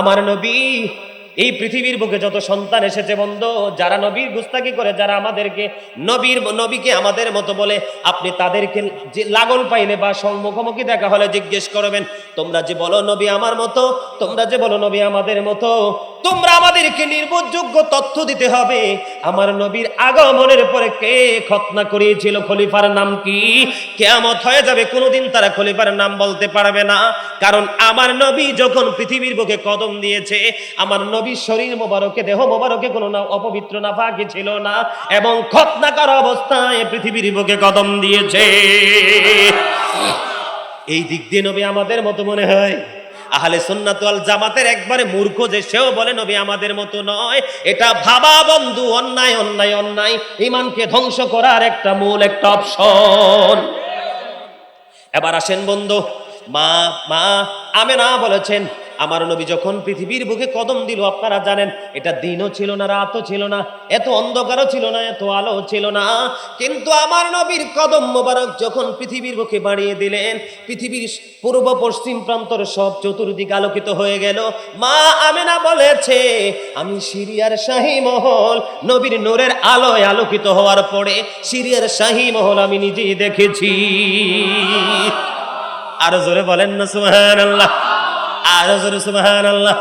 আমার নবী এই পৃথিবীর বুকে যত সন্তান এসেছে বন্ধু, যারা নবীর গুস্তাকি করে, যারা আমাদেরকে নবীকে আমাদের মতো বলে, আপনি তাদেরকে যে লাগল পাইলে বা মুখোমুখি দেখা হলে জিজ্ঞেস করবেন, তোমরা যে বলো নবী আমার মতো, তোমরা যে বলো নবী আমাদের মতো, তোমরা আমাদেরকে নির্ভরযোগ্য তথ্য দিতে হবে। আমার নবীর আগমনের পরে কে খতনা করিয়েছিল, খলিফার নাম কি? কিয়ামত হয়ে যাবে, কোনোদিন তারা খলিফার নাম বলতে পারবে না। কারণ আমার নবী যখন পৃথিবীর বুকে কদম দিয়েছে, আমার নবীর শরীর মোবারকে, দেহ মোবারকে কোনো না অপবিত্র না পাকি ছিল না, এবং খতনা করা অবস্থায় পৃথিবীর বুকে কদম দিয়েছে। এই দিক দিয়ে নবী আমাদের মতো মনে হয়? আহলে সুন্নাত ওয়াল জামাতের একবারে মূর্খ যে সেও বলে নবী আমাদের মতো নয়, এটা ভাবা বন্ধু অন্যায় অন্যায় অন্যায়, ঈমানকে ধ্বংস করার একটা মূল একটা অপশন। এবার আসেন বন্ধু, মা মা আমেনা বলেছেন, আমার নবী যখন পৃথিবীর বুকে কদম দিল, আপনারা জানেন এটা দিনও ছিল না, রাতও ছিল না, এত অন্ধকারও ছিল না, এত আলো ছিল না, কিন্তু আমার নবীর কদম মোবারক যখন পৃথিবীর বুকে বাড়িয়ে দিলেন, পৃথিবীর পূর্ব পশ্চিম প্রান্তর সব চতুর্দিক আলোকিত হয়ে গেল। মা আমেনা বলেছে, আমি সিরিয়ার শাহী মহল নবীর নূরের আলোয় আলোকিত হওয়ার পরে সিরিয়ার শাহী মহল আমি নিজেই দেখেছি। আরো জোরে বলেন না সুবহানাল্লাহ, আরো জোরে সুবহানাল্লাহ।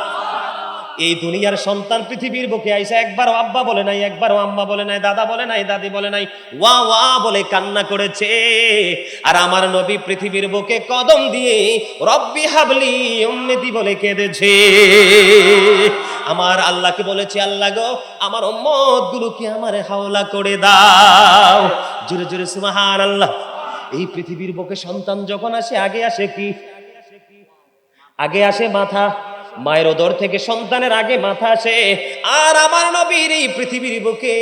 এই দুনিয়ার সন্তান পৃথিবীর বুকে আইসা একবারও আব্বা বলে নাই, একবারও আম্মা বলে নাই, দাদা বলে নাই, দাদি বলে নাই, ওয়া ওয়া বলে কান্না করেছে। আর আমার নবী পৃথিবীর বুকে কদম দিয়ে রব্বি হাবলি উম্মতি বলে কেঁদেছে। আমার আল্লাহকে বলেছে, আল্লাহ গো আমার উম্মত গুলোকে আমারে হাওলা করে দাও। জোরে জোরে সুবহানাল্লাহ। এই পৃথিবীর বুকে সন্তান যখন আসে, আগে আসে কি? আগে আসে মাথা। মায়ের ওদর থেকে সন্তানের আগে মাথা আসে। আর আমার নবীর এই পৃথিবীর বুকে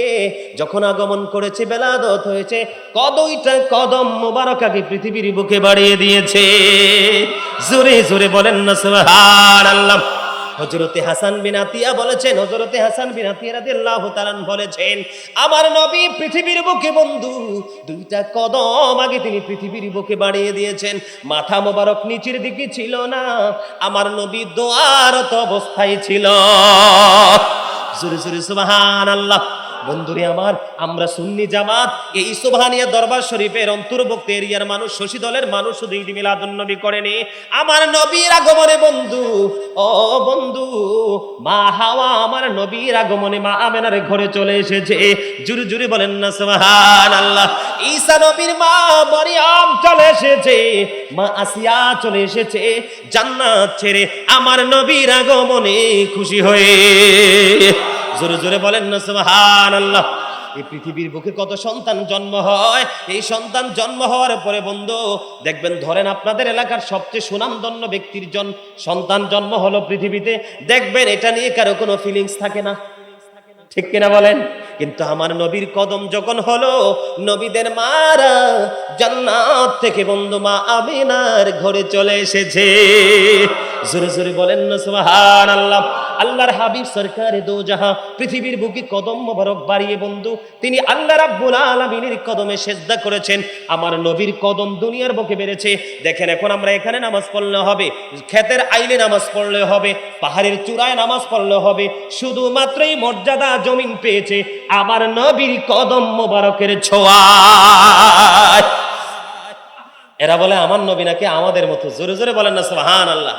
যখন আগমন করেছে, বেলাদত হয়েছে, কদইটা কদম মোবারক আগে পৃথিবীর বুকে বাড়িয়ে দিয়েছে। জোরে জোরে বলেন না সুবহানাল্লাহ। হযরতে হাসান বিন আতিয়া বলেছেন, হযরতে হাসান বিন আতিয়া রাদিয়াল্লাহু তাআলা বলেছেন, আমার নবী পৃথিবীর বুকে বন্ধু দুইটা কদম আগে তিনি পৃথিবীর বুকে বাড়িয়ে দিয়েছেন। মাথা মোবারক নিচের দিকে ছিল না, আমার নবী দোয়ারত অবস্থায় ছিল। জোরে জোরে সুবহানাল্লাহ। বন্ধুরে আমার, আমরা সুন্নি জামাত এই সুবহানিয়া দরবার শরীফের অন্তর্ভুক্ত এরিয়ার মানুষ, শশী দলের মানুষ শুধু ঈদ মিলাদুন নবী করেনি, আমার নবীর আগমনে বন্ধু, ও বন্ধু, মা হাওয়া আমার নবীর আগমনে মা আমেনার ঘরে চলে এসেছে। জুরে জুরে বলেন না সুবহানাল্লাহ। ঈসা নবীর মা মারিয়াম চলে এসেছে, মা আসিয়া চলে এসেছে জান্নাত ছেড়ে আমার নবীর আগমনে খুশি হয়ে। জোরে জোরে বলেন না সুবহানাল্লাহ। এই পৃথিবীর বুকে কত সন্তান জন্ম হয়, এই সন্তান জন্ম হওয়ার পরে বন্ধু দেখবেন, ধরেন আপনাদের এলাকার সবচেয়ে সুনামধন্য ব্যক্তির সন্তান জন্ম হলো পৃথিবীতে, দেখবেন এটা নিয়ে কারো কোনো ফিলিংস থাকে না, ঠিক কিনা বলেন? কিন্তু আমার নবীর কদম যখন হলো, নবীদের মারা জান্নাত থেকে বন্ধু মা আমিনার ঘরে চলে এসেছে। জোরে জোরে বলেন না সুবহানাল্লাহ। আল্লাহর হাবিব সরকারে দো জাহাঁ পৃথিবীর বুকে কদম মোবারক বাড়িয়ে বন্ধু তিনি আল্লাহ রাব্বুল আলামিনের কদমে সেজদা করেছেন। আমার নবীর কদম দুনিয়ার বুকে বেড়েছে। দেখেন, এখন আমরা এখানে নামাজ পড়লে হবে, ক্ষেতের আইলে নামাজ পড়লে হবে, পাহাড়ের চূড়ায় নামাজ পড়লে হবে, শুধুমাত্রই মর্যাদা জমিন পেয়েছে আমার নবীর কদম মোবারকের ছোঁয়ায়। এরা বলে আমার নবী নাকি আমাদের মতো। জোরে জোরে বলেন না সুবহানাল্লাহ।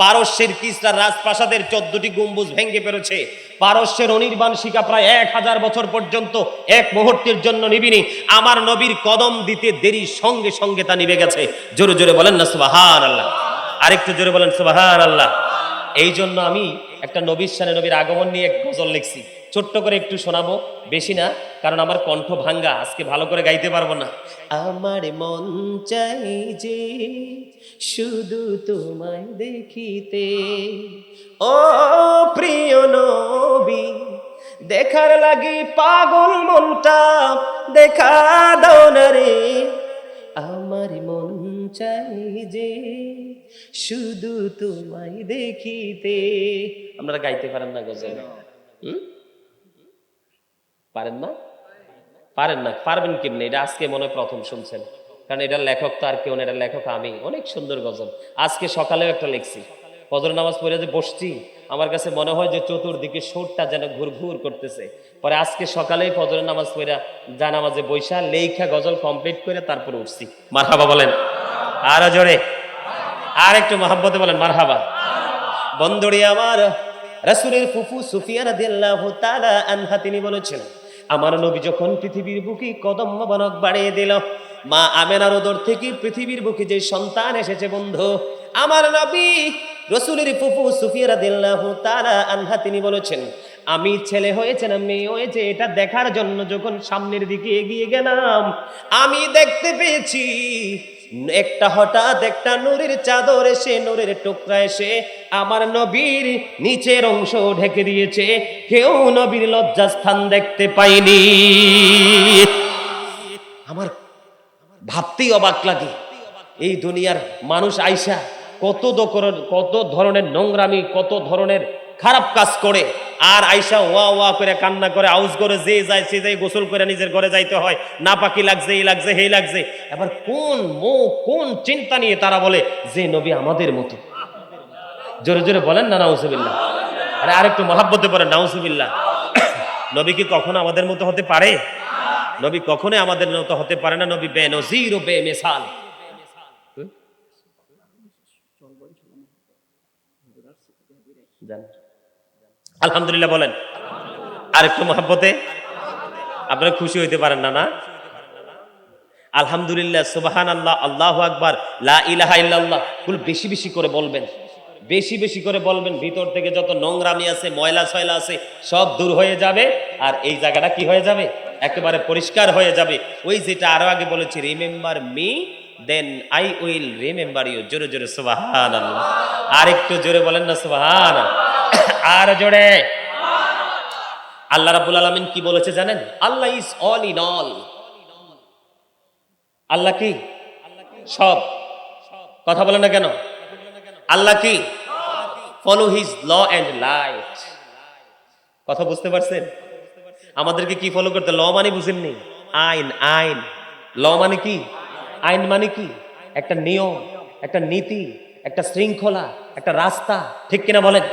পারস্যের কিসরার রাজপ্রাসাদের 14টি গম্বুজ ভেঙে পড়েছে। পারস্যের অনির্বাণ শিখা প্রায় 1000 বছর পর্যন্ত এক মুহূর্তের জন্য নিবিনি, আমার নবীর কদম দিতে দেরি, সঙ্গে সঙ্গে তা নিভে গেছে। জোরে জোরে বলেন না সুবহানাল্লাহ। আরেকটু জোরে বলেন সুবহানাল্লাহ। এই জন্য আমি একটা নবীর শানে, নবীর আগমন নিয়ে এক গজল লিখছি, ছোট্ট করে একটু শোনাবো, বেশি না, কারণ আমার কণ্ঠ ভাঙ্গা, আজকে ভালো করে গাইতে পারবো না। আমার মন চাই যে শুধু তোমায় দেখিতে, ও প্রিয় নবী, দেখার লাগি পাগল মনটা, দেখা দাও না রে। আমার মন চাই যে শুধু তোমায় দেখিতে। আপনারা গাইতে পারেন না গজল? পারেন না? পারেন না? পারবেন কেমনি? এটা আজকে মনে হয় প্রথম শুনছেন, কারণ এটার লেখক তো আর কেউ না, এটার লেখক আমি। অনেক সুন্দর গজল, আজকে সকালেও একটা লিখছি। ফজরের নামাজ পড়ে যে বসছি, আমার কাছে মনে হয় যে চতুর্দিকে সুরটা যেন ঘুরঘুর করতেছে। পরে আজকে সকালেই ফজরের নামাজ পড়া জানামাজে বৈশা লেখা গজল কমপ্লিট করে তারপরে উঠছি। মারহাবা বলেন আরো জোরে, আর একটু মহাব্বতে বলেন মারহাবা। বন্ধুরি আমার, রাসূলের ফুফু সুফিয়া রাদিয়াল্লাহু তাআলা আনহা তিনি বলেছেন, আমার নবী যখন পৃথিবীর বুকে কদম মোবারক বাড়িয়ে দিল, মা আমেনার উদর থেকে পৃথিবীর বুকে যে সন্তান এসেছে বন্ধু, আমার নবী রাসূলের ফুফু সুফিয়া রাদিয়াল্লাহু তাআলা আনহা তিনি বলেছেন, আমি ছেলে হয়েছে না মেয়ে হয়েছে এটা দেখার জন্য যখন সামনের দিকে এগিয়ে গেলাম, আমি দেখতে পেয়েছি হঠাৎ একটা নূরের চাদর এসে, নূরের টুকরা এসে আমার নবীর নিচের অংশ ঢেকে দিয়েছে। কেউ নবীর লজ্জাস্থান দেখতে পাইনি। আমার ভাবতেই অবাক লাগে, এই দুনিয়ার মানুষ আইসা কত ধরনের নোংরামি, কত ধরনের খারাপ কাজ করে, আর আইসা ওয়া ওয়া করে কান্না করে আউজ করে যে যায় সে যায়, গোসল করে নিজের ঘরে যাইতে হয়, না পাকি লাগছে এই লাগছে হেই লাগছে। এবার কোন মুখ কোন চিন্তা নিয়ে তারা বলে যে নবী আমাদের মতো। জোরে জোরে বলেন না নাউজুবিল্লাহ। আরে আরেকটু মহাব্বতে পড়েন নাউজুবিল্লাহ। নবী কি কখনো আমাদের মতো হতে পারে? নবী কখনোই আমাদের মতো হতে পারে না। নবী বেনজির ও বেমিসাল। আলহামদুলিল্লাহ বলেন আরেকটু মহাব্বতে। আপনারা খুশি হইতে পারেন না? না আলহামদুলিল্লাহ, সুবহানাল্লাহ, আল্লাহু আকবার, লা ইলাহা ইল্লাল্লাহ কুল বেশি বেশি করে বলবেন, বেশি বেশি করে বলবেন। ভিতর থেকে যত নোংরামি আছে, ময়লা ছয়লা আছে সব দূর হয়ে যাবে, আর এই জায়গাটা কি হয়ে যাবে? একেবারে পরিষ্কার হয়ে যাবে। ওই যেটা আরো আগে বলেছি, remember me then I will remember you. জোরে জোরে সুবহানাল্লাহ। আর একটু জোরে বলেন না সুবহানাল্লাহ। আর জোরে। আল্লাহ রাব্বুল আলামিন কি বলেছে জানেন? আল্লাহ ইজ অল ইন অল। আল্লাহ কি সব। কথা বলেন না কেন? আল্লাহ কি? Follow his law and light. কথা বুঝতে পারছেন? আমাদেরকে কি ফলো করতে? ল মানে বুঝেননি? আইন। আইন ল মানে কি? আইন মানে কি? একটা নিয়ম, একটা নীতি, একটা শৃঙ্খলা, একটা রাস্তা। ঠিক কিনা বলেন?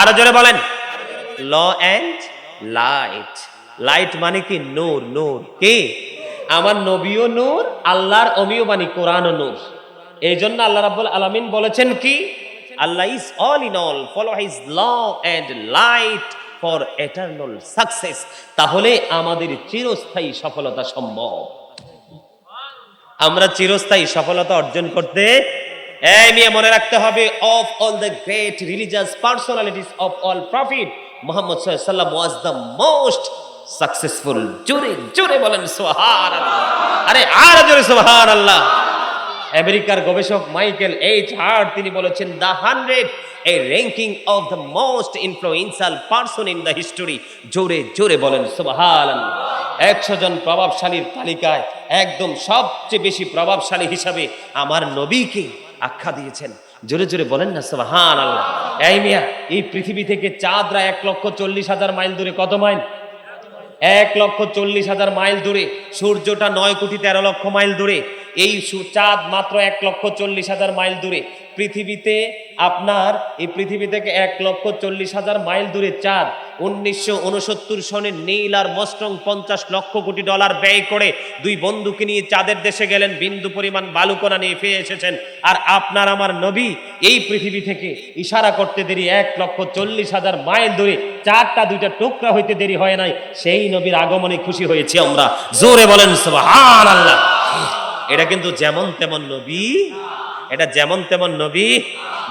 আরো জোরে বলেন। ল এন্ড লাইট। লাইট মানে কি? নূর। নূর কি? আমার নবীও নূর, আল্লাহর অমীয় বাণী কোরআনও নূর। এই জন্য আল্লাহ রাব্বুল আলামিন বলেছেন কি? Allah is all in all, follow his law and light for eternal success. তাহলে আমাদের চিরস্থায়ী সফলতা সম্ভব। আমরা চিরস্থায়ী সফলতা অর্জন করতে এই নিয়ে মনে রাখতে হবে, of all the great religious personalities of all profit Muhammad সাল্লাল্লাহু আলাইহি ওয়াসাল্লাম ওয়াজ দ্য মোস্ট সাকসেসফুল। জোরে জোরে বলেন সুবহানাল্লাহ। আরে আর জোরে সুবহানাল্লাহ। আমেরিকার গবেষক মাইকেল এইচ হার্ট তিনি বলেছেন, the 100 A ranking of the most influential person in the history. জোরে জোরে বলেন সুবহানাল্লাহ। 100 জন প্রভাবশালীর তালিকায় একদম সবচেয়ে বেশি প্রভাবশালী হিসাবে আমার নবীকে আখ্যা দিয়েছেন। জোরে জোরে বলেন না সুবহানাল্লাহ। এই মিয়া, এই পৃথিবী থেকে চাঁদরা 1,40,000 মাইল দূরে। কত মাইল? 1,40,000 মাইল দূরে। সূর্যটা 9,13,00,000 মাইল দূরে। এই চাঁদ মাত্র 1,40,000 মাইল দূরে। পৃথিবীতে আপনার এই পৃথিবী থেকে 1,40,000 মাইল দূরে চাঁদ। 1969 সনে নীল আর মস্ট্রং $50 লক্ষ কোটি ব্যয় করে দুই বন্ধুকে নিয়ে চাঁদের দেশে গেলেন, বিন্দু পরিমাণ বালুকণা নিয়ে ফিরে এসেছেন। আর আপনার আমার নবী এই পৃথিবী থেকে ইশারা করতে দেরি 1,40,000 মাইল দূরে, চারটা দুইটা টুকরা হইতে দেরি হয় নাই। সেই নবীর আগমনে খুশি হয়েছি আমরা। জোরে বলেন সুবহানাল্লাহ। এটা কিন্তু যেমন তেমন নবী, এটা যেমন তেমন নবী।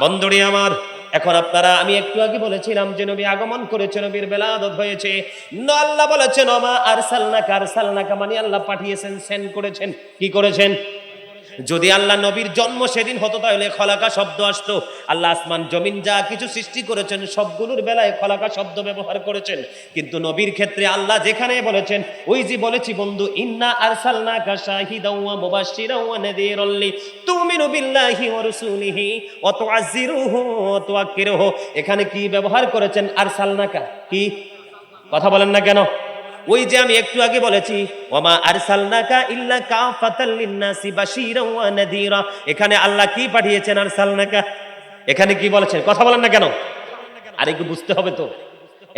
বন্ধুরি আমার, এখন আপনারা, আমি একটু আগে বলেছিলাম যে নবী আগমন করেছে, নবীর বেলাদত হয়েছে। আল্লাহ বলেছেন ওমা আরসালনাকা মানে আল্লাহ পাঠিয়েছেন, সেন্ড করেছেন। কি করেছেন? যদি আল্লাহ নবীর জন্ম সেদিন হতো তাহলে খলাকা শব্দ আসতো। আল্লাহ আসমান জমিন যা কিছু সৃষ্টি করেছেন সবগুলোর বেলায় খলাকা শব্দ ব্যবহার করেছেন। কিন্তু নবীর ক্ষেত্রে আল্লাহ যেখানে বলেছেন, ওই যে বলেছি বন্ধু, ইন্না আরসালনাকা শাহিদাও ওয়া মুবাশশিরাও ওয়া নাযীরাল লিতুমিনু বিল্লাহি ওয়া রাসূলিহি ওয়া তুআজ্জিরুহু ওয়া তুওয়াক্কিরুহু। এখানে কি ব্যবহার করেছেন? আরসালনাকা। কি কথা বলেন না কেন? ওই যে আমি একটু আগে বলেছি ওমা আরসালনাকা ইল্লা কাফাতাল লিন্নাসি বাশীরাও ওয়া নাযীরা। এখানে আল্লাহ কি পাঠিয়েছেন? আরসালনাকা। এখানে কি বলেছেন? কথা বলেন না কেন? আর একটু বুঝতে হবে তো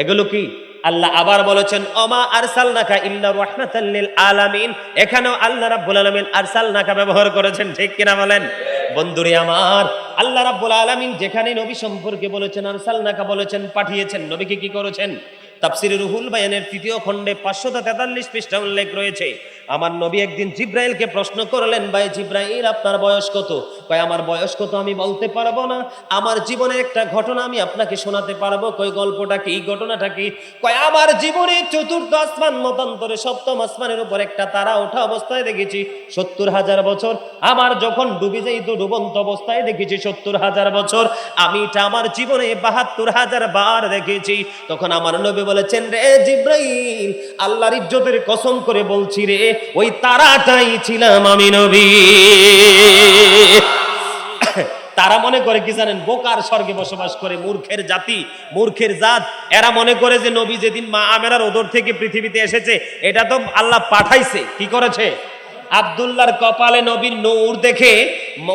এগুলো কি। আল্লাহ আবার বলেছেন ওমা আরসালনাকা ইল্লা রাহমাতাল লিল আলামিন। এখানেও আল্লাহ রাব্বুল আলামিন আরসালনাকা ব্যবহার করেছেন, ঠিক কিনা বলেন? বন্ধুরে আমার, আল্লাহ রাব্বুল আলামিন যেখানে নবী সম্পর্কে বলেছেন আরসালনাকা বলেছেন, পাঠিয়েছেন, নবীকে কি করেছেন? তাফসীরে রুহুল বায়ানের ৩য় খণ্ডে ৫৪৩ পৃষ্ঠা উল্লেখ রয়েছে, আমার নবী একদিন জিব্রাইলকে প্রশ্ন করলেন, ভাই জিব্রাইল আপনার বয়স কত? কয় আমার বয়স কত আমি বলতে পারবো না, আমার জীবনের একটা ঘটনা আমি আপনাকে শোনাতে পারবো। কই গল্পটা কি, ঘটনাটা কি? কয় আমার জীবনে চতুর্থ আসমান মতান্তরে সপ্তম আসমানের উপর একটা তারা ওঠা অবস্থায় দেখেছি ৭০,০০০ বছর। আমার যখন ডুবে যাই তো ডুবন্ত অবস্থায় দেখেছি ৭০,০০০ বছর। আমি এটা আমার জীবনে ৭২,০০০ বার দেখেছি। তখন আমার নবী বলেছেন, রে জিব্রাইল, আল্লাহর ইজ্জতের কসম করে বলছি রে, ওই তারাটাই ছিলাম আমি নবী। তারা মনে করে কি জানেন? বোকার স্বর্গে বসবাস করে, মূর্খের জাতি, মূর্খের জাত। এরা মনে করে যে নবী যেদিন মা আমেনার ওদর থেকে পৃথিবীতে এসেছে এটা তো আল্লাহ পাঠাইছে। কি করেছে? আব্দুল্লাহর কপালে নবীর নূর দেখে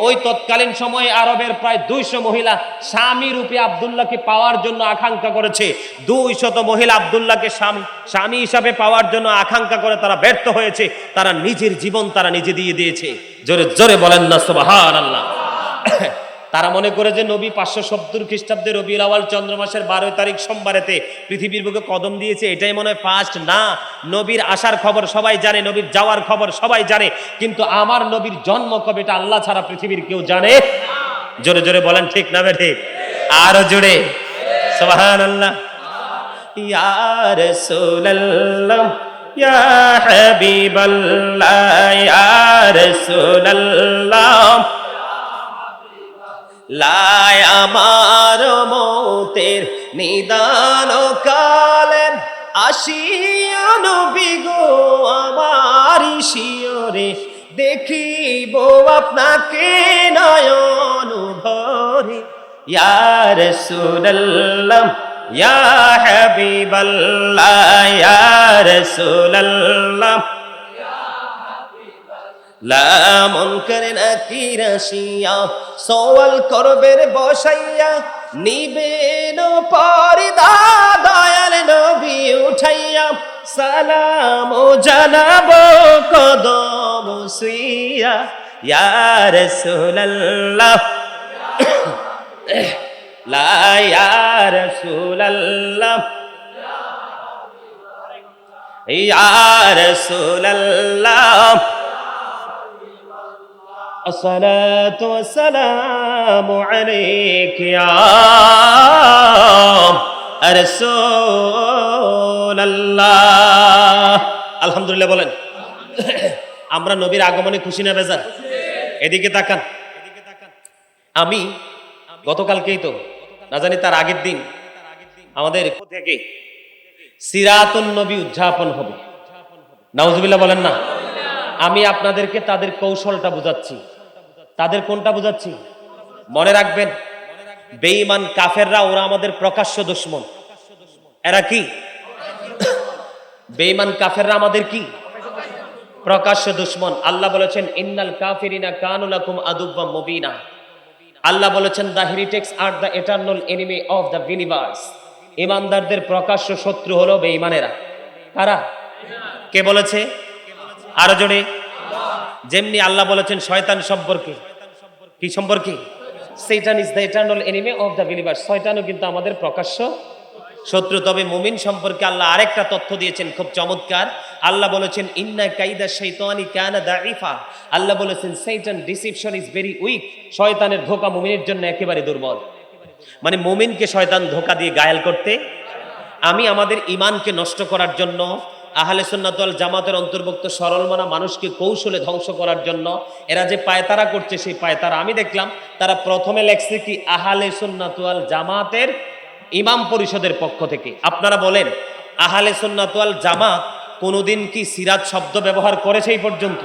ওই তৎকালীন সময়ে আরবের প্রায় ২০০ মহিলা স্বামী রূপে আব্দুল্লাহকে পাওয়ার জন্য আকাঙ্ক্ষা করেছে। ২০০ মহিলা আব্দুল্লাহকে স্বামী হিসাবে পাওয়ার জন্য আকাঙ্ক্ষা করে তারা ব্যর্থ হয়েছে। তারা নিজের জীবন তারা নিজে দিয়ে দিয়েছে। জোরে জোরে বলেন না সুবহানাল্লাহ। তারা মনে করে যে নবী ৫৭০ খ্রিস্টাব্দে রবিউল আউয়াল চন্দ্র মাসের ১২ তারিখ সোমবারেতে পৃথিবীর বুকে কদম দিয়েছে, এটাই মনে হয় ফার্স্ট। না, নবীর আসার খবর সবাই জানে, নবীর যাওয়ার খবর সবাই জানে, কিন্তু আমার নবীর জন্ম কবে এটা আল্লাহ ছাড়া পৃথিবীর কেউ জানে। জোরে জোরে বলেন ঠিক না বে ঠিক? আরো জোরে সুবহানাল্লাহ। ইয়া রাসূলুল্লাহ ইয়া হাবিবাল্লাহ ইয়া রাসূলুল্লাহ লাই আমার মৌতের নিদান কালে আসিয়া নবী গো আমার শিয়রে দেখিব আপনাকে নয়ন ভরে। ইয়া রাসূলুল্লাহ ইয়া হাবিবাল্লাহ ইয়া রাসূলুল্লাহ লামন করে নাকির আসিয়া সওয়াল করবের বসাইয়া নিবেন পর্দা দয়াল নবী উঠাইয়া সালাম জানাবো কদম সুইয়া। ইয়া রাসূলুল্লাহ লা ইয়া রাসূলুল্লাহ ইয়া রাসূলুল্লাহ আসসালাতু ওয়াসসালামু আলাইকা ইয়া রাসূলুল্লাহ। আলহামদুলিল্লাহ বলেন। আমরা নবীর আগমনে খুশি না বেজার? এদিকে তাকান। আমি গতকালকেই তো না জানি তার আগের দিন আমাদের থেকে সিরাতুন নবী উদযাপন হবে। নাউজুবিল্লাহ বলেন না। আমি আপনাদেরকে তাদের কৌশলটা বুঝাচ্ছি। তাদের কোনটা বুঝাচ্ছি? মনে রাখবেন, বেঈমান কাফেররা ওরা আমাদের প্রকাশ্য দুশমন। এরা কি? বেঈমান কাফেররা আমাদের কি? প্রকাশ্য দুশমন। আল্লাহ বলেছেন ইন্নাল কাফিরিনা কানু লাকুম আদুওয়াম মুবিনা। আল্লাহ বলেছেন the heretics are the eternal enemy of the universe. ঈমানদারদের প্রকাশ্য শত্রু হলো বেঈমানেরা। কারা? কে বলেছে? আরো জোরে। যেমনি আল্লাহ বলেছেন শয়তান সম্পর্কে, কি সম্পর্কে? Satan is the eternal enemy of the believers. শয়তানও কিন্তু আমাদের প্রকাশ্য শত্রু। তবে মুমিন সম্পর্কে আল্লাহ আরেকটা তথ্য দিয়েছেন খুব চমৎকার। আল্লাহ বলেছেন ইন্না কাইদা শাইতানি কানা দাঈফা। আল্লাহ বলেছেন Satan deception is very weak. শয়তানের ধোঁকা মুমিনের জন্য একেবারে দুর্বল। মানে মুমিনকে শয়তান ধোঁকা দিয়ে ঘায়েল করতে, আমি আমাদের ঈমানকে নষ্ট করার জন্য, আহলে সুন্নাত ওয়াল জামাতের অন্তর্ভুক্ত সরলমনা মানুষকে কৌশলে ধ্বংস করার জন্য এরা যে পায়তারা করছে, সেই পায়তারা আমি দেখলাম তারা প্রথমে লেখছে কি আহলে সুন্নাত ওয়াল জামাতের ইমাম পরিষদের পক্ষ থেকে। আপনারা বলেন আহলে সুন্নাত ওয়াল জামাত কোনোদিন কি সিরাত শব্দ ব্যবহার করেছে এই পর্যন্ত?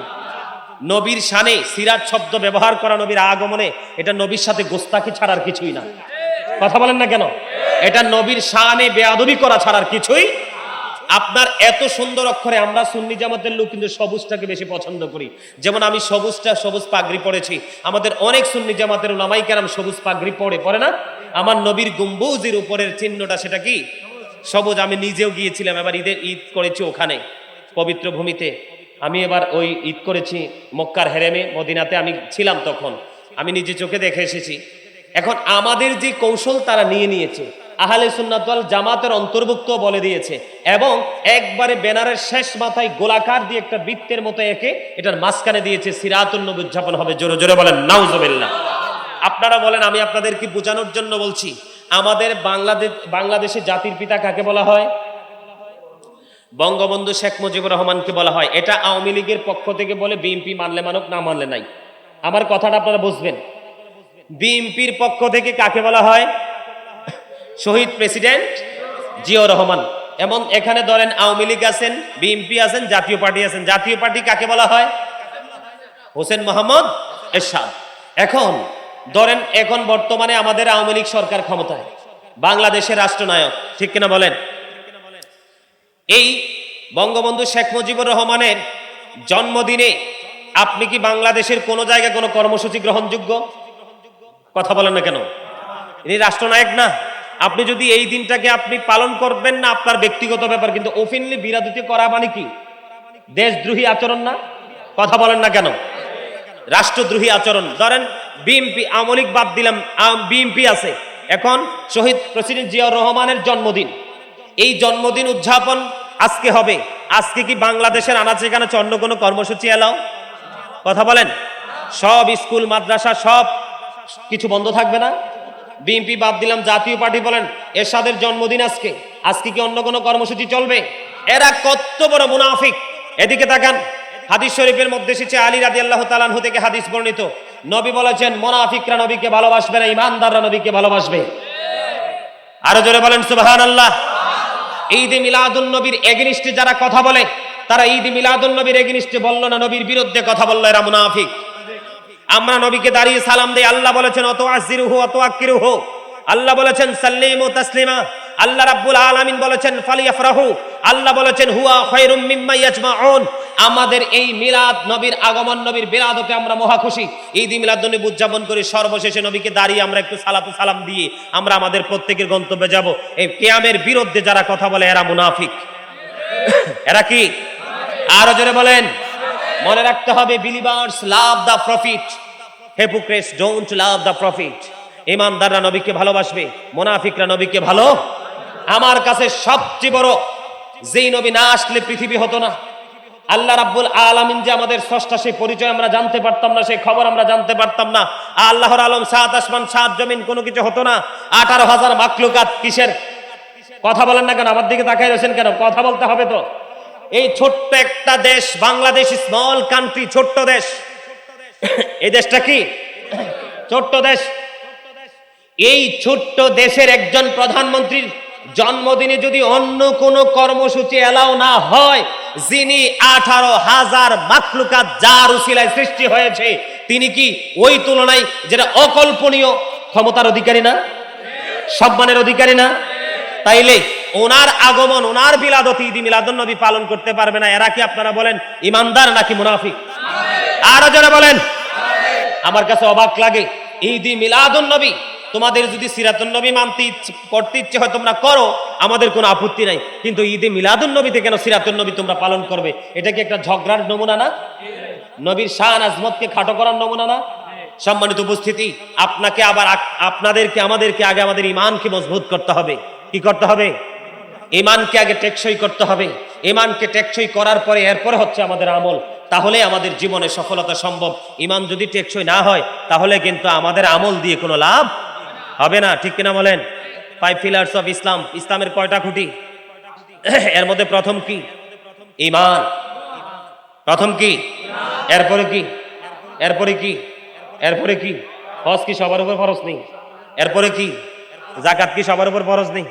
নবীর শানে সিরাত শব্দ ব্যবহার করা নবীর আগমনে এটা নবীর সাথে গোস্তাকি ছাড়ার কিছুই না। কথা বলেন না কেন? এটা নবীর শানে বেয়াদবি করা ছাড়ার কিছুই। আপনার এত সুন্দর অক্ষরে, আমরা সুন্নি জামাতের লোক কিন্তু সবুজটাকে বেশি পছন্দ করি। যেমন আমি সবুজ পাগড়ি পরেছি, আমাদের অনেক সুন্নি জামাতের উলামায়ে কেরাম সবুজ পাগড়ি পরে না? আমার নবীর গম্বুজের উপরের চিহ্নটা সেটা কি? সবুজ। আমি নিজেও গিয়েছিলাম, এবার ঈদ করেছি ওখানে পবিত্র ভূমিতে। আমি এবার ওই ঈদ করেছি মক্কার হেরেমে, মদিনাতে আমি ছিলাম তখন, আমি নিজে চোখে দেখে এসেছি। এখন আমাদের যে কৌশল তারা নিয়েছে, আহলে সুন্নাত ওয়াল জামাতের অন্তর্ভুক্ত বলে দিয়েছে, এবং একবারে ব্যানারের শেষ মাথায় গোলাকার দিয়ে একটা বৃত্তের মতো একে এটার মাঝখানে দিয়েছে সিরাতুন নবী উদযাপন হবে। জোরে জোরে বলেন নাউজুবিল্লাহ। আপনারা বলেন, আমি আপনাদেরকে বোঝানোর জন্য বলছি, আমাদের বাংলাদেশে জাতির পিতা কাকে বলা হয়? বঙ্গবন্ধু শেখ মুজিবুর রহমানকে বলা হয়। এটা আওয়ামী লীগের পক্ষ থেকে বলে, বিএনপি মানলে মানুক, না মানলে নাই। আমার কথাটা আপনারা বুঝবেন। বিএনপির পক্ষ থেকে কাকে বলা হয়? শহীদ প্রেসিডেন্ট জিয়াউর রহমান। এমন এখানে ধরেন আওয়ামী লীগ আছেন, বিএনপি আছেন, জাতীয় পার্টি আছেন। জাতীয় পার্টি কাকে বলা হয়? হোসেন মোহাম্মদ এরশাদ। এখন ধরেন, এখন বর্তমানে আমাদের আওয়ামী লীগ সরকার ক্ষমতায়, বাংলাদেশের রাষ্ট্রনায়ক, ঠিক কিনা বলেন? এই বঙ্গবন্ধু শেখ মুজিবুর রহমানের জন্মদিনে আপনি কি বাংলাদেশের কোন জায়গায় কোনো কর্মসূচি গ্রহণযোগ্য? কথা বলেন না কেন? ইনি রাষ্ট্রনায়ক না? আপনি যদি এই দিনটাকে আপনি পালন করবেন না, আপনার ব্যক্তিগত ব্যাপার, কিন্তু ওপেনলি বিরোধিতা করা মানে কি? দেশদ্রোহী আচরণ না? কথা বলেন না কেন? রাষ্ট্রদ্রোহী আচরণ। ধরেন বিএনপি, আওয়ামী লীগ বাদ দিলাম, বিএনপি আছে, এখন শহীদ প্রেসিডেন্ট জিয়াউর রহমানের জন্মদিন, এই জন্মদিন উদযাপন আজকে হবে। আজকে কি বাংলাদেশের আনাচে কানাচে অন্য কোনো কর্মসূচি এলাও? কথা বলেন। সব স্কুল মাদ্রাসা সব কিছু বন্ধ থাকবে না? বিএনপি বাদ দিলাম, জাতীয় পার্টি বলেন, এরশাদের জন্মদিন আজকে, আজকে কি অন্য কোনো কর্মসূচি চলবে? এরা কত বড় মুনাফিক! এদিকে তাকান, হাদিস শরীফের মধ্যে এসেছে, আলী রাদিয়াল্লাহু তাআলা আনহু থেকে হাদিস বর্ণিত, নবী বলেছেন, মুনাফিকরা নবীকে ভালোবাসবে না, ঈমানদাররা নবীকে ভালোবাসবে। আরো জোরে বলেন সুবহানাল্লাহ। ঈদ মিলাদুন নবীর এগেইনস্টে যারা কথা বলে, তারা ঈদ মিলাদুন নবীর এগেইনস্টে বলল না, নবীর বিরুদ্ধে কথা বলল, এরা মুনাফিক। আমরা নবীকে দাঁড়িয়ে সালাম দেই, আল্লাহ বলেছেন অত আজিরুহু অত আকিরুহু, আল্লাহ বলেছেন সাল্লিমু তাসলিমা, আল্লাহ রাব্বুল আলামিন বলেছেন ফালিয়াফরাহু, আল্লাহ বলেছেন হুয়া খায়রুম মিম্মা ইয়াজমাউন। আমাদের এই মিলাদ, নবীর আগমন, নবীর বিরাদতে আমরা মহা খুশি। ঈদ মিলাদুন নবী উদযাপন করে সর্বশেষে নবীকে দাঁড়িয়ে আমরা একটু সালাতু সালাম দিয়ে আমরা আমাদের প্রত্যেকের গন্তব্যে যাব। এই কিয়ামের বিরুদ্ধে যারা কথা বলে, এরা মুনাফিক। এরা কি? আরো জোরে বলেন। মনে রাখতে হবে, believers love the prophet, hypocrites don't love the prophet. ঈমানদাররা নবীকে ভালোবাসবে, মুনাফিকরা নবীকে ভালো। আমার কাছে সবচেয়ে বড়, যেই নবী না আসলে পৃথিবী হতো না। আল্লাহ রাব্বুল আলামিন যে আমাদের স্রষ্টা, সেই পরিচয় আমরা জানতে পারতাম না, সেই খবর আমরা জানতে পারতাম না। আল্লাহর আলম, সাত আসমান সাত জমিন, কোনো কিছু হতো না। 18,000 মাখলুকাত কিসের? কথা বলেন না কেন? আমার দিকে তাকাই রয়েছেন কেন? কথা বলতে হবে তো। এই ছোট্ট একটা দেশ বাংলাদেশ, স্মল কান্ট্রি, ছোট্ট দেশ। এই দেশটা কি? ছোট্ট দেশ। এই ছোট্ট দেশের একজন প্রধানমন্ত্রীর জন্মদিনে যদি অন্য কোনো কর্মসূচি এলাও না হয়, যিনি 18,000 মাখলুকাত যার উসিলায় সৃষ্টি হয়েছে, তিনি কি ওই তুলনায়, যেটা অকল্পনীয়, ক্ষমতার অধিকারী না? সম্মানের অধিকারী না? তাইলে ওনার আগমন, ওনার বিলাদত, ঈদ মিলাদুন নবী পালন করতে পারবে না। এরা কি, আপনারা বলেন, ইমানদার নাকি মুনাফিক? আরো যারা বলেন। আমার কাছে অবাক লাগে, ঈদ মিলাদুন নবী, তোমাদের যদি সিরাতুন নবী মানতে করতে ইচ্ছে হয় তোমরা করো, আমাদের কোনো আপত্তি নাই, কিন্তু ঈদে মিলাদুন নবীতে কেন সিরাতুন নবী তোমরা পালন করবে? এটা কি একটা ঝগড়ার নমুনা না? নবীর শান আজমতকে খাটো করার নমুনা না? সম্মানিত উপস্থিতি, আপনাকে আবার আপনাদেরকে আমাদেরকে আগে আমাদের ঈমানকে মজবুত করতে হবে। কি করতে হবে? ঈমানকে আগে টেকসই করতে হবে। ঈমানকে টেকসই করার পরে এরপরে হচ্ছে আমাদের আমল। তাহলে আমাদের জীবনে সফলতা সম্ভব। ঈমান যদি টেকসই না হয়, তাহলে কিন্তু আমাদের আমল দিয়ে কোনো লাভ হবে না। ঠিক কিনা বলেন? 5 পিলার্স অফ ইসলাম। ইসলামের কয়টা খুঁটি? এর মধ্যে প্রথম কি? ঈমান। প্রথম কি? এরপরে কি? এরপরে কি? এরপরে কি? হজ কি সবার উপর ফরজ নেই? এরপরে কি? যাকাত কি সবার উপর ফরজ নেই?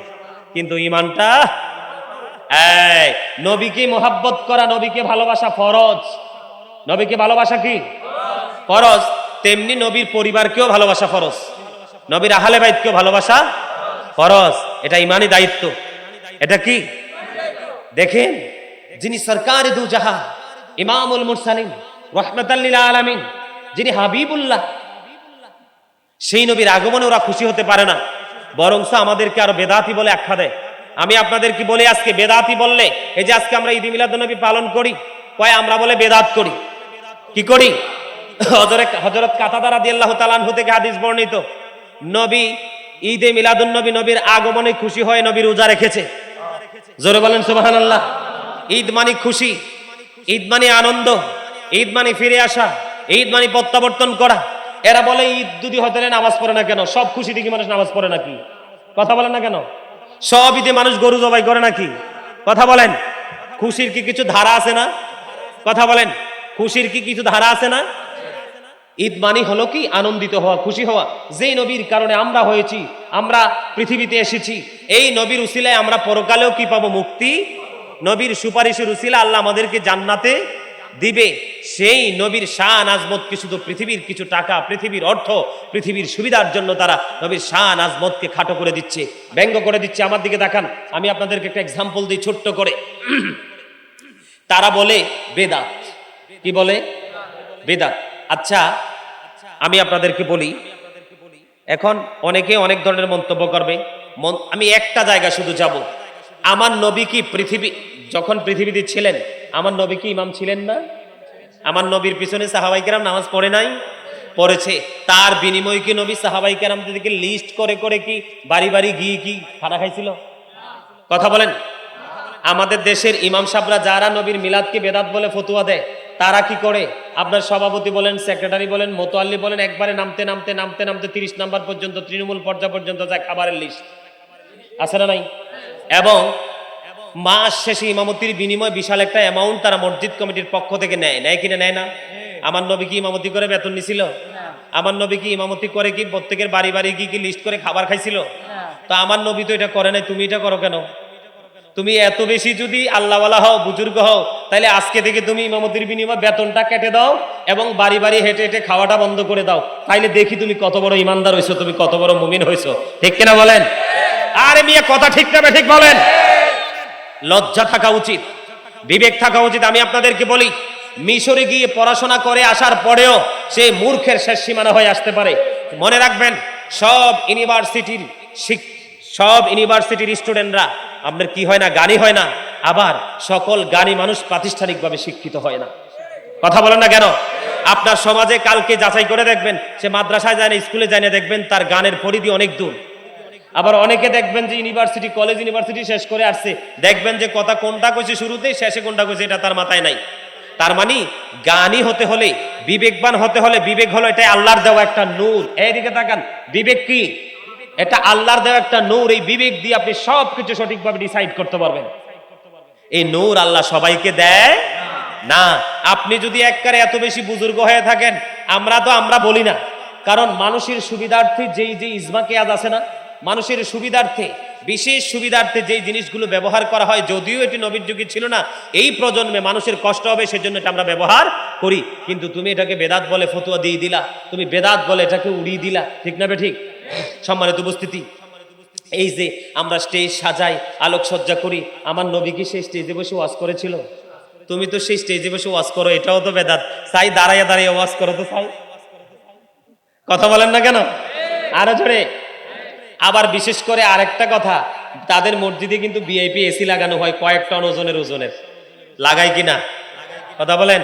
কিন্তু ঈমানটা, নবীকে মোহাব্বত করা, নবীকে ভালোবাসা ফরজ। নবীকে ভালোবাসা কি ফরজ, তেমনি নবীর পরিবারকেও ভালোবাসা ফরজ, নবীর আহলে বাইতকেও ভালোবাসা ফরজ। এটা ঈমানি দায়িত্ব। এটা কি? দেখেন, যিনি সরকারে দু জাহান, ইমামুল মুরসালিন, রাহমাতাল লিল আলামিন, যিনি হাবিবুল্লাহ, সেই নবীর আগমনে ওরা খুশি হতে পারে না, বরং আমাদেরকে আরো বেদাতি বলে আখ্যা দেয়। আমি আপনাদের কি বলি, আজকে বেদাতি বললে, এই যে আজকে আমরা ঈদ মিলাদুন্নবী পালন করি, কয় আমরা বলে বেদাত করি। কি করি? হযরত কাতাদা রাদিয়াল্লাহু তাআলা আনহু থেকে হাদিস বর্ণিত, নবী ঈদে মিলাদুন্নবী, নবীর আগমনে খুশি হয়ে নবী রোজা রেখেছে। জোরে বলেন সুবহানাল্লাহ। ঈদ মানে খুশি, ঈদ মানে আনন্দ, ঈদ মানে ফিরে আসা, ঈদ মানে প্রত্যাবর্তন করা। এরা বলে ঈদ যদি হতে নামাজ পড়ে না কেন? সব খুশি দেখি মানুষ নামাজ পড়ে নাকি? কথা বলেন না কেন? সব ঈদে মানুষ গরু জবাই করে নাকি? কথা বলেন। খুশির কি কিছু ধারা আছে না? কথা বলেন। খুশির কি কিছু ধারা আছে না? ঈদ মানে হলো কি আনন্দিত হওয়া, খুশি হওয়া। যেই নবীর কারণে আমরা হয়েছি, আমরা পৃথিবীতে এসেছি, এই নবীর উসিলায় আমরা পরকালেও কি পাবো? মুক্তি। নবীর সুপারিশের উসিলা আল্লাহ আমাদেরকে জান্নাতে দিবে। সেই নবীর শান আজমতকে শুধু পৃথিবীর কিছু টাকা, পৃথিবীর অর্থ, পৃথিবীর সুবিধার জন্য তারা নবীর শান আজমতকে খাটো করে দিচ্ছে, ব্যঙ্গ করে দিচ্ছে। আমার দিকে দেখান, আমি আপনাদেরকে একটা এক্সাম্পল দিই ছোট্ট করে। তারা বলে বেদাত। কি বলে? বেদাত। আচ্ছা, আমি আপনাদেরকে বলি, এখন অনেকে অনেক ধরনের মন্তব্য করবে। আমি একটা জায়গা শুধু যাব, আমার নবী কি যখন পৃথিবীতে ছিলেন, আমার নবী কি ইমাম ছিলেন না? আমার নবীর পিছনে সাহাবাই কেরাম নামাজ পড়ে নাই? পড়েছে। তার বিনিময়ে কি নবী সাহাবাই কেরামদেরকে লিস্ট করে করে কি বাড়ি বাড়ি গিয়ে কি খানা খাইছিল? কথা বলেন। আমাদের দেশের ইমাম সাহেবরা যারা নবীর মিলাদকে বেদাত বলে ফতুয়া দেয়, তারা কি করে? আপনার সভাপতি বলেন, সেক্রেটারি বলেন, মোতোয়াল্লি বলেন, একবারে নামতে নামতে নামতে নামতে 30 নাম্বার পর্যন্ত, তৃণমূল পর্যায় পর্যন্ত যায় খাবারের লিস্ট। আছে না নাই? এবং মাস শেষে ইমামতির বিনিময়ে বিশাল একটা অ্যামাউন্ট তারা মসজিদ কমিটির পক্ষ থেকে নেয়। নেয় কিনা? নেয় না? আমার নবী কি ইমামতি করে বেতন নিছিল? আমার নবী কি ইমামতি করে কি প্রত্যেকের বাড়ি বাড়ি গিয়ে কি লিস্ট করে খাবার খাইছিল? তো আমার নবী তো এটা করে নাই, তুমি এটা করো কেন? তুমি এত বেশি যদি আল্লাহওয়ালা হও, বুজুর্গ হও, তাহলে আজকে থেকে তুমি ইমামতির বিনিময়ে বেতনটা কেটে দাও এবং বাড়ি বাড়ি হেঁটে হেঁটে খাওয়াটা বন্ধ করে দাও। তাইলে দেখি তুমি কত বড় ইমানদার হইছো, তুমি কত বড় মুমিন হইছো। ঠিক কিনা বলেন? আরে মিয়া, কথা ঠিক না ঠিক বলেন? লজ্জা থাকা উচিত, বিবেক থাকা উচিত। আমি আপনাদেরকে বলি, মিশরে গিয়ে পড়াশোনা করে আসার পরেও সে মূর্খের শেষ সীমানা হয়ে আসতে পারে। মনে রাখবেন, সব ইউনিভার্সিটির স্টুডেন্টরা আপনার কি হয় না? জ্ঞানী হয় না। আবার সকল জ্ঞানী মানুষ প্রাতিষ্ঠানিকভাবে শিক্ষিত হয় না। কথা বলেন না কেন? আপনার সমাজে কালকে যাচাই করে দেখবেন, সে মাদ্রাসায় যায় না, স্কুলে যায় না, দেখবেন তার জ্ঞানের পরিধি অনেক দূর। আবার অনেকে দেখবেন যে ইউনিভার্সিটি, কলেজ ইউনিভার্সিটি শেষ করে আসছে, দেখবেন যে কথা কোনটা কইছে শুরুতে, শেষে কোনটা কইছে এটা তার মাথায় নাই। তার মানে জ্ঞানী হতে হলে, বিবেকবান হতে হলে, বিবেক হলো এটা আল্লাহর দেওয়া একটা নূর। এইদিকে তাকান, বিবেক কি? এটা আল্লাহর দেওয়া একটা নূর। এই বিবেক দিয়ে আপনি সবকিছু সঠিকভাবে ডিসাইড করতে পারবেন। এই নূর আল্লাহ সবাইকে দেয় না। আপনি যদি একবারে এত বেশি বুজুর্গ হয়ে থাকেন, আমরা বলি না, কারণ মানুষের সুবিধার্থে যেই ইজমা কেয়াস আছে না, মানুষের সুবিধার্থে, বিশেষ সুবিধার্থে যেই জিনিসগুলো ব্যবহার করা হয়, যদিও এটি নবীর যুগে ছিল না, এই প্রজন্মে মানুষের কষ্ট হবে সেজন্য এটা আমরা ব্যবহার করি। কিন্তু তুমি এটাকে বেদাত বলে ফতুয়া দিয়ে দিলা, তুমি বেদাত বলে এটাকে উড়িয়ে দিলা। ঠিক না ঠিক? সম্মানিত উপস্থিতি, এই যে আমরা স্টেজ সাজাই, আলোকসজ্জা করি, আমার নবী কি সেই স্টেজে বসে ওয়াজ করেছিল? তুমি তো সেই স্টেজে বসে ওয়াজ করো, এটাও তো বেদাত। চাই দাঁড়াইয়া দাঁড়িয়ে ওয়াজ করো তো চাই। কথা বলেন না কেন? আরো জোরে। আবার বিশেষ করে আরেকটা কথা, তাদের মসজিদে কিন্তু ভিআইপি এসি লাগানো হয়, কয়েক টন ওজনের। লাগাই কিনা? কথা বলেন।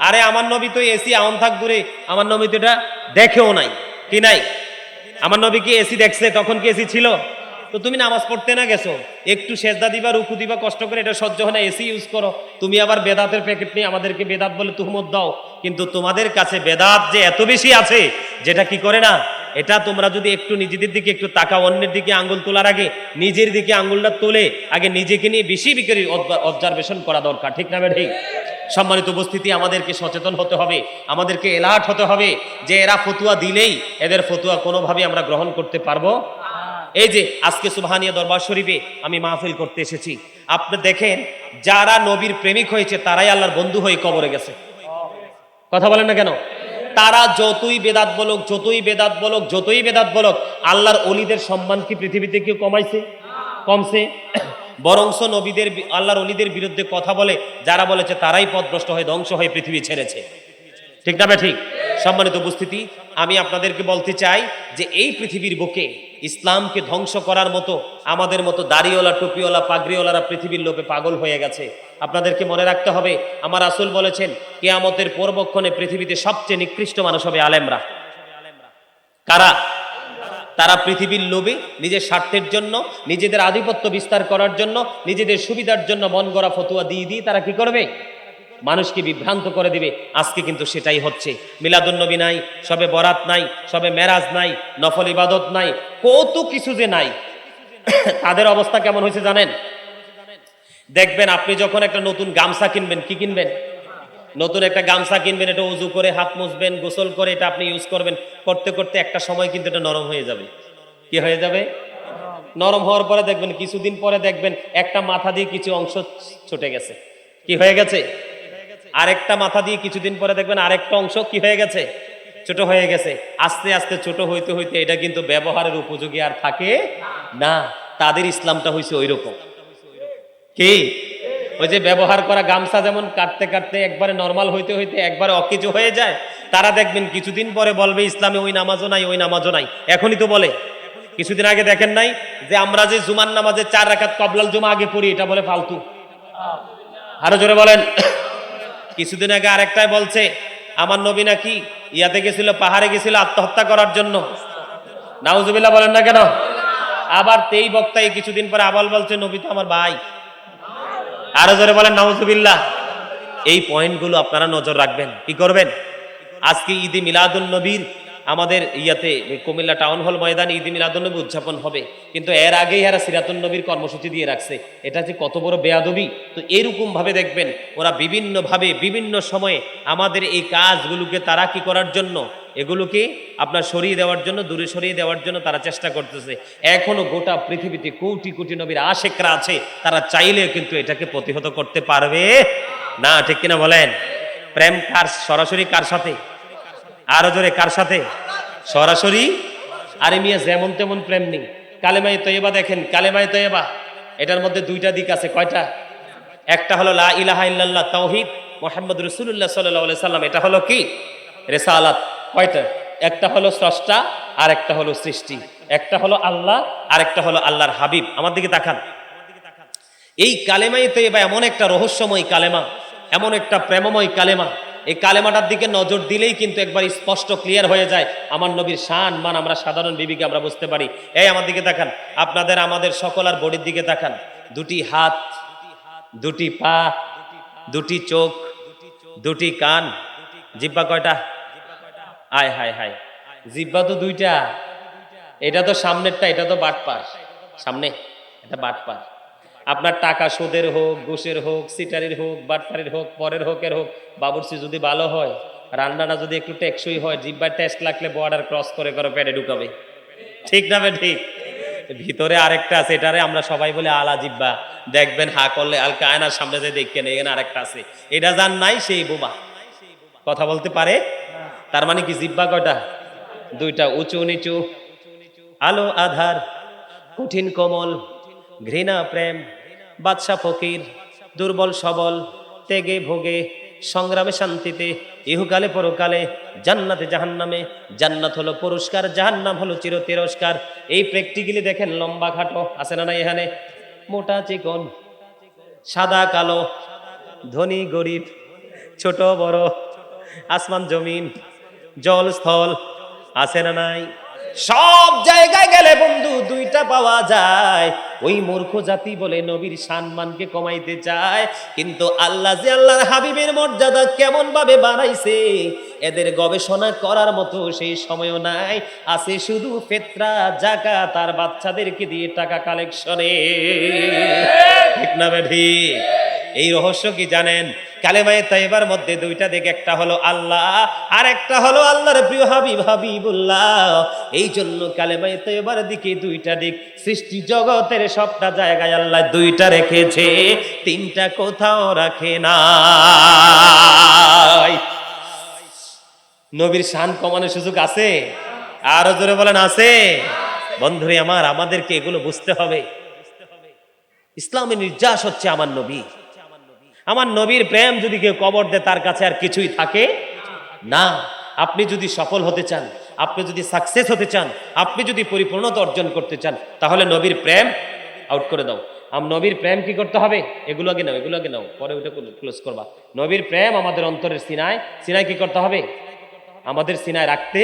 আরে আমার নবী তো এসি আউন থাক দূরে, আমার নবী তো এটা দেখেও নাই। কি নাই? আমার নবী কি এসি দেখছে? তখন কি এসি ছিল? তো তুমি নামাজ পড়তে না গেছো, একটু সেজদা দিবা, রুকু দিবা, কষ্ট করে, এটা সহ্য হয় না, এসি ইউজ করো। তুমি আবার বেদাতের প্যাকেট নিয়ে আমাদেরকে বেদাত বলে তুহমত দাও। কিন্তু তোমাদের কাছে বেদাত যে এত বেশি আছে, যেটা কি করে না, এটা তোমরা যদি একটু নিজেদের দিকে একটু তাকাও, অন্যের দিকে আঙ্গুল তোলার আগে নিজের দিকে আঙ্গুলটা তোলে আগে নিজেকে নিয়ে বেশি বিক্রি অবজারভেশন করা দরকার। ঠিক না ঠিক? সম্মানিত উপস্থিতি, আমাদেরকে সচেতন হতে হবে, আমাদেরকে এলার্ট হতে হবে যে এরা ফতুয়া দিলেই এদের ফতুয়া কোনোভাবে আমরা গ্রহণ করতে পারবো। এই যে আজকে সুবহানিয়া দরবার শরীফে আমি মাহফিল করতে এসেছি, আপনি দেখেন যারা নবীর প্রেমিক হয়েছে তারাই আল্লাহর বন্ধু হয়ে কবরে গেছে। কথা বলেন না কেন? তারা যতই বেদাত বলক, আল্লাহর ওলিদের সম্মান কি পৃথিবীতে কেউ কমাইছে? কমছে? বরংস নবীদের আল্লাহর ওলিদের বিরুদ্ধে কথা বলে যারা বলেছে তারাই পথভ্রষ্ট হয়ে ধ্বংস হয়ে পৃথিবী ছেড়েছে। ঠিক না ঠিক? সম্মানিত উপস্থিতি, আমি আপনাদেরকে বলতে চাই যে এই পৃথিবীর বুকে ইসলামকে ধ্বংস করার মতো আমাদের মতো দাড়িওয়ালা, টুপিওয়ালা, পাগড়িওয়ালারা পৃথিবীর লোকে পাগল হয়ে গেছে। আপনাদেরকে মনে রাখতে হবে, আমার রাসূল বলেছেন কিয়ামতের পূর্বক্ষণে পৃথিবীতে সবচেয়ে নিকৃষ্ট মানুষ হবে আলেমরা। কারা? তারা পৃথিবীর লোভে নিজের স্বার্থের জন্য, নিজেদের আধিপত্য বিস্তার করার জন্য, নিজেদের সুবিধার জন্য মন গড়া ফতুয়া দিয়ে দিয়ে তারা কি করবে? মানুষকে বিভ্রান্ত করে দিবে। আজকে কিন্তু সেটাই হচ্ছে। মিলাদুন্নবী নাই, সবে বরাত নাই, সবে মেরাজ নাই, নফল ইবাদত নাই, কত কিছু যে নাই। তাদের অবস্থা কেমন হয়েছে জানেন? দেখবেন আপনি যখন একটা নতুন গামছা কিনবেন, কি কিনবেন? নতুন একটা গামছা কিনবেন, এটা উজু করে হাত মুছবেন, গোসল করে এটা আপনি ইউজ করবেন, করতে করতে একটা সময় কিন্তু এটা নরম হয়ে যাবে। কি হয়ে যাবে? নরম হওয়ার পরে দেখবেন, কিছুদিন পরে দেখবেন একটা মাথা দিয়ে কিছু অংশ ছুটে গেছে। কি হয়ে গেছে? আরেকটা মাথা দিয়ে কিছুদিন পরে দেখবেন আরেকটা অংশ কি হয়ে গেছে? ছোট হয়ে গেছে। আস্তে আস্তে ছোট হইতে হইতে এটা কিন্তু ব্যবহারের উপযোগী আর থাকে না। তাদের ইসলামটা হয়েছে ওই রকম। কি? ওই যে ব্যবহার করা গামছা যেমন কাটতে কাটতে একবারে নরমাল হইতে হইতে একবারে অকেজো হয়ে যায়, তারা দেখবেন কিছুদিন পরে বলবে ইসলামে ওই নামাজও নাই, ওই নামাজও নাই। এখনই তো বলে। কিছুদিন আগে দেখেন নাই যে আমরা যে জুমার নামাজে 4 রাকাত কবলাল জুমা আগে পড়ি, এটা বলে ফালতু। আরো জোরে বলেন। কিছুদিন আগে আরেকটাই বলছে আমার নবী নাকি ইয়াতে গেছিল, পাহাড়ে গেছিল আত্মহত্যা করার জন্য। নাউজুবিল্লাহ বলেন না কেন? আবার তেই বক্তাই কিছুদিন পরে আবার বলছে নবী তো আমার ভাই। আরো জোরে বলেন নাউজুবিল্লাহ। এই পয়েন্টগুলো আপনারা নজর রাখবেন। কি করবেন? আজকে ঈদে মিলাদুন নবীর আমাদের ইয়াতে কুমিল্লা টাউন হল ময়দানে ঈদে মিলাদুন নবী উদযাপন হবে, কিন্তু এর আগেই এরা সিরাতুন নবীর কর্মসূচি দিয়ে রাখছে। এটা যে কত বড় বেয়াদবি! তো এরকম ভাবে দেখবেন ওরা বিভিন্ন ভাবে বিভিন্ন সময়ে আমাদের এই কাজগুলোকে তারা কি করার জন্য, এগুলোকে আপনার সরিয়ে দেওয়ার জন্য, দূরে সরিয়ে দেওয়ার জন্য তারা চেষ্টা করতেছে। এখনো গোটা পৃথিবীতে কোটি কোটি নবীর আশেকরা আছে, তারা চাইলে কিন্তু এটাকে প্রতিহত করতে পারবে না। ঠিক কিনা বলেন? প্রেম কার সরাসরি কার সাথে? আরো জোরে কার সাথে? সরাসরি। আরে মিয়া যেমন তেমন প্রেম নেই। কালেমায়ে তয়্যিবা দেখেন, কালেমায়ে তয়্যিবা এটার মধ্যে দুইটা দিক আছে। কয়টা? একটা হলো লা ইলাহা ইল্লাল্লাহ তাওহীদ, মুহাম্মদুর রাসূলুল্লাহ সাল্লাল্লাহু আলাইহি সাল্লাম। এটা হলো কি? রিসালাত। কয়টা? একটা হলো স্রষ্টা, আর একটা হলো সৃষ্টি। একটা হলো আল্লাহ, আর একটা হলো আল্লাহর হাবিব। আমার দিকে তাকান। এই কালেমায়ে তয়্যিবা এমন একটা রহস্যময় কালেমা, এমন একটা প্রেমময় কালেমা। এই কালেমাটার দিকে নজর দিলেই কিন্তু একবার স্পষ্ট ক্লিয়ার হয়ে যায় আমার নবীর শান মান। আমরা সাধারণ বিবিকে আমরা বুঝতে পারি। এই আমার দিকে তাকান, আপনাদের আমাদের সকল আর বডির দিকে তাকান। দুটি হাত, দুটি পা, দুটি চোখ, দুটি কান, জিহ্বা কয়টা? আয় হায় হায়, জিহ্বা তো দুইটা। এটা তো সামনেরটা, এটা তো বাটপার। সামনে এটা বাটপার। আপনার টাকা সুদের হোক, ঘুষের হোক, সিটারির হোক, বাটপারির হোক, পরের হোকের হোক, বাবুর্চি যদি ভালো হয়, রান্নাটা যদি একটু টেকসই হয়, জিহ্বার টেস্ট লাগলে বর্ডার ক্রস করে করে পেটে ঢুকাবে। ঠিক না বে ঠিক? ভিতরে আরেকটা আছে, এটারে আমরা সবাই বলে আলা জিহ্বা। দেখবেন হা করলে আলকা আয়নার সামনে যে দেখেন এখানে আরেকটা আছে। এটা যার নাই সেই বোবা, কথা বলতে পারে। তার মানে কি জিহ্বা কয়টা? দুইটা। উঁচু নিচু, আলো আধার, কঠিন কোমল, ঘৃণা প্রেম, বাদশা ফকির, দুর্বল সবল, ত্যাগে ভোগে, সংগ্রামে শান্তিতে, ইহকালে পরকালে, জান্নাতে জাহান্নামে। জান্নাত হলো পুরস্কার, জাহান্নাম হলো চির তিরস্কার। এই প্র্যাকটিক্যালি দেখেন লম্বা খাটো আছে না না? এখানে মোটা চিকন, সাদা কালো, ধনী গরিব, ছোট বড়, আসমান জমিন, জল স্থল আছে না নাই? সব জায়গায় গেলে বন্ধু দুইটা পাওয়া যায়। ওই মূর্খ জাতি বলে নবীর সম্মানকে কমাইতে চায়, কিন্তু আল্লাহ যে আল্লাহর হাবিবের মর্যাদা কেমন ভাবে বানাইছে এদের গবেষণা করার মতো সেই সময়ও নাই। আছে শুধু ফিতরা, যাকাত আর বাচ্চাদেরকে দিয়ে টাকা কালেকশনে। ঠিক না বেঠি? এই রহস্য কি জানেন? কালেমায়ে তয়্যিবার মধ্যে দুইটা দিক, একটা হলো আল্লাহ আর একটা হলো আল্লাহর প্রিয় হাবিব হাবিবুল্লাহ। এই জন্য কালেমায়ে তয়্যিবার দিকে দুইটা দিক। সৃষ্টি জগতের সবটা জায়গায় আল্লাহ দুইটা রেখেছে, তিনটা কোথাও রাখে না। নবীর শান কমানোর সুযোগ আছে? আরো জোরে বলেন আছে? বন্ধুরে আমার, আমাদেরকে এগুলো বুঝতে হবে। ইসলামের নির্যাস হচ্ছে আমার নবী। আমার নবীর প্রেম যদি কেউ কবর দেয় তার কাছে আর কিছুই থাকে না। আপনি যদি সফল হতে চান, আপনি যদি সাকসেস হতে চান, আপনি যদি পরিপূর্ণতা অর্জন করতে চান, তাহলে নবীর প্রেম আউট করে দাও। নবীর প্রেম কি করতে হবে? এগুলো আগে নাও, পরে ওটা ক্লোজ করবা। নবীর প্রেম আমাদের অন্তরের সিনায় কি করতে হবে? আমাদের সিনায় রাখতে